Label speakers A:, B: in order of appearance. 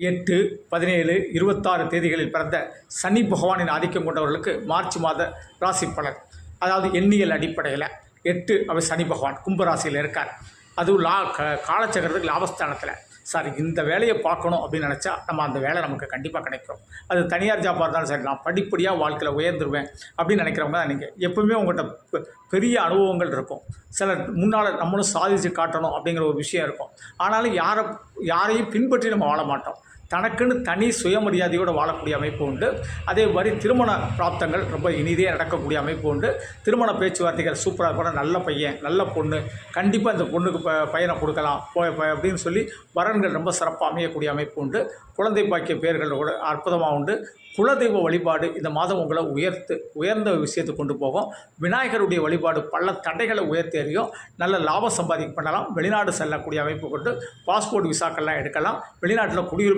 A: 8, 17, 26 தேதிகளில் பிறந்த சனி பகவானின் ஆதிக்கம் கொண்டவர்களுக்கு மார்ச் மாத ராசி பலன். அதாவது எண்ணியல் அடிப்படையில் 8 அவர் சனி பகவான் கும்பராசியில் இருக்கார். அதுவும் காலச்சக்கரத்துக்கு லாபஸ்தானத்தில். சார், இந்த வேலையை பார்க்கணும் அப்படின்னு நினச்சா நம்ம அந்த வேலை நமக்கு கண்டிப்பாக கிடைக்கும். அது தனியார் ஜாப்பாக இருந்தாலும் சரி, நான் படிப்படியாக வாழ்க்கையில் உயர்ந்துருவேன் அப்படின்னு நினைக்கிறவங்க தான் நீங்கள். எப்பவுமே உங்கள்கிட்ட பெரிய அனுபவங்கள் இருக்கும். சிலர் முன்னால் நம்மளும் சாதிச்சு காட்டணும் அப்படிங்கிற ஒரு விஷயம் இருக்கும். ஆனாலும் யாரையும் பின்பற்றி நம்ம வாழ மாட்டோம். தனக்குன்னு தனி சுயமரியாதையோடு வாழக்கூடிய அமைப்பு உண்டு. அதே மாதிரி திருமண பிராப்தங்கள் ரொம்ப இனிதே நடக்கக்கூடிய அமைப்பு உண்டு. திருமண பேச்சுவார்த்தைகள் சூப்பராக கூட, நல்ல பையன் நல்ல பொண்ணு, கண்டிப்பாக இந்த பொண்ணுக்கு பையனை கொடுக்கலாம் அப்படின்னு சொல்லி வரன்கள் ரொம்ப சிறப்பாக அமையக்கூடிய அமைப்பு உண்டு. குழந்தை பாக்கிய பெயர்கள் கூட அற்புதமாக உண்டு. குலதெய்வ வழிபாடு இந்த மாதம் உங்களை உயர்ந்த விஷயத்தை கொண்டு போகும். விநாயகருடைய வழிபாடு பல தடைகளை உயர்த்தி அறியும். நல்ல லாபம் சம்பாதிக்க பண்ணலாம். வெளிநாடு செல்லக்கூடிய அமைப்பு கொண்டு பாஸ்போர்ட் விசாக்கள்லாம் எடுக்கலாம். வெளிநாட்டில் குடியுரிமை